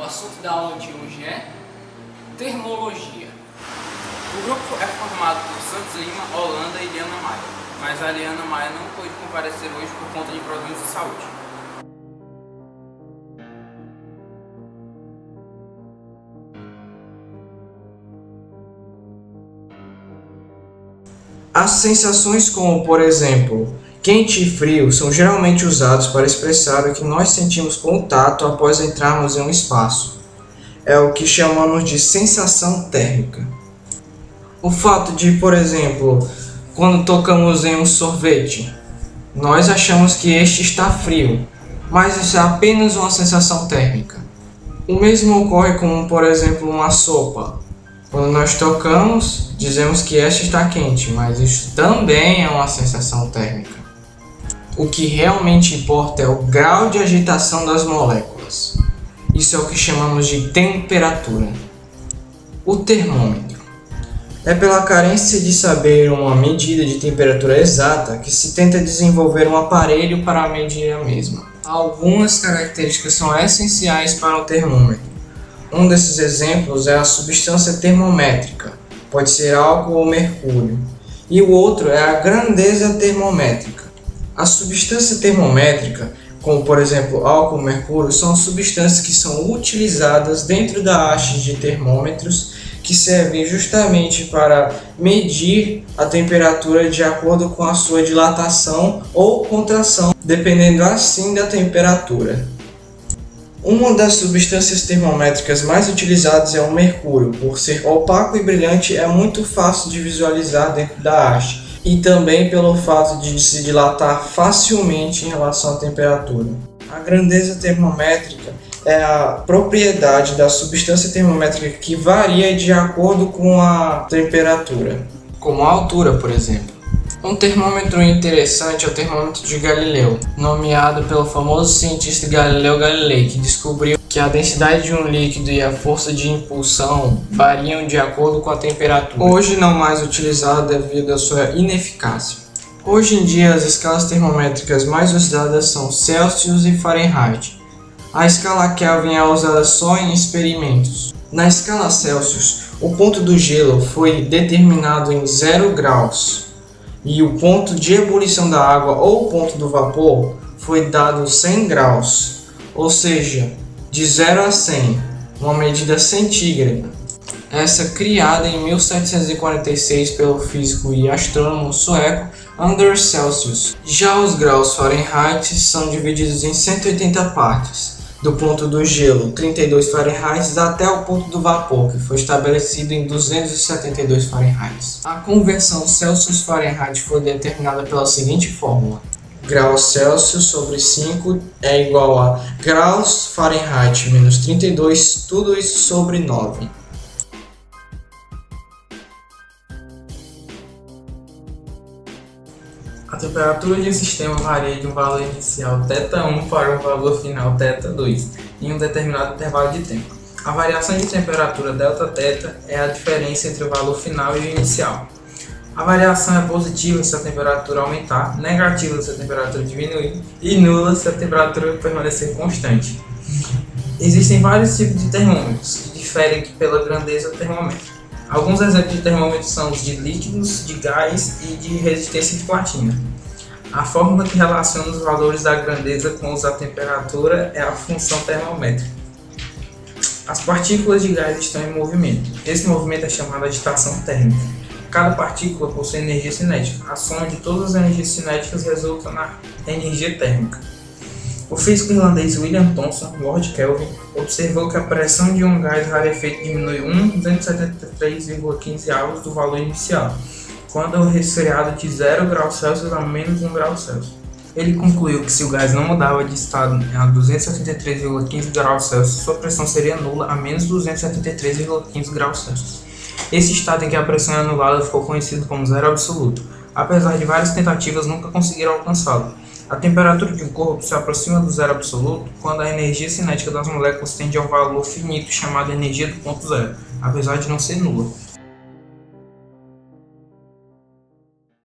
O assunto da aula de hoje é termologia. O grupo é formado por Santos Lima, Holanda e Liana Maia, mas a Liana Maia não pôde comparecer hoje por conta de problemas de saúde. As sensações como, por exemplo, quente e frio são geralmente usados para expressar o que nós sentimos com o tato após entrarmos em um espaço. É o que chamamos de sensação térmica. O fato de, por exemplo, quando tocamos em um sorvete, nós achamos que este está frio, mas isso é apenas uma sensação térmica. O mesmo ocorre com, por exemplo, uma sopa. Quando nós tocamos, dizemos que esta está quente, mas isso também é uma sensação térmica. O que realmente importa é o grau de agitação das moléculas. Isso é o que chamamos de temperatura. O termômetro. É pela carência de saber uma medida de temperatura exata que se tenta desenvolver um aparelho para medir a mesma. Algumas características são essenciais para o termômetro. Um desses exemplos é a substância termométrica, pode ser álcool ou mercúrio, e o outro é a grandeza termométrica. A substância termométrica, como por exemplo álcool ou mercúrio, são substâncias que são utilizadas dentro da haste de termômetros que servem justamente para medir a temperatura de acordo com a sua dilatação ou contração, dependendo assim da temperatura. Uma das substâncias termométricas mais utilizadas é o mercúrio. Por ser opaco e brilhante, é muito fácil de visualizar dentro da haste, e também pelo fato de se dilatar facilmente em relação à temperatura. A grandeza termométrica é a propriedade da substância termométrica que varia de acordo com a temperatura, como a altura, por exemplo. Um termômetro interessante é o termômetro de Galileu, nomeado pelo famoso cientista Galileu Galilei, que descobriu que a densidade de um líquido e a força de impulsão variam de acordo com a temperatura. Hoje não mais utilizado devido à sua ineficácia. Hoje em dia as escalas termométricas mais usadas são Celsius e Fahrenheit. A escala Kelvin é usada só em experimentos. Na escala Celsius, o ponto do gelo foi determinado em 0 graus. E o ponto de ebulição da água ou o ponto do vapor foi dado 100 graus, ou seja, de 0 a 100, uma medida centígrada. Essa criada em 1746 pelo físico e astrônomo sueco Anders Celsius. Já os graus Fahrenheit são divididos em 180 partes, do ponto do gelo 32 Fahrenheit até o ponto do vapor, que foi estabelecido em 272 Fahrenheit. A conversão Celsius-Fahrenheit foi determinada pela seguinte fórmula: graus Celsius sobre 5 é igual a graus Fahrenheit menos 32, tudo isso sobre 9. A temperatura de um sistema varia de um valor inicial θ1 para um valor final θ2 em um determinado intervalo de tempo. A variação de temperatura Δθ é a diferença entre o valor final e o inicial. A variação é positiva se a temperatura aumentar, negativa se a temperatura diminuir e nula se a temperatura permanecer constante. Existem vários tipos de termômetros que diferem pela grandeza termométrica. Alguns exemplos de termômetros são os de líquidos, de gás e de resistência de platina. A fórmula que relaciona os valores da grandeza com os da temperatura é a função termométrica. As partículas de gás estão em movimento. Esse movimento é chamado de agitação térmica. Cada partícula possui energia cinética. A soma de todas as energias cinéticas resulta na energia térmica. O físico irlandês William Thomson, Lord Kelvin, observou que a pressão de um gás rarefeito diminui 273,15 avos do valor inicial, quando é resfriado de 0 graus Celsius a menos 1 grau Celsius. Ele concluiu que se o gás não mudava de estado a 273,15 graus Celsius, sua pressão seria nula a menos 273,15 graus Celsius. Esse estado em que a pressão é anulada ficou conhecido como zero absoluto. Apesar de várias tentativas, nunca conseguiram alcançá-lo. A temperatura de um corpo se aproxima do zero absoluto quando a energia cinética das moléculas tende ao valor finito chamado energia do ponto zero, apesar de não ser nula.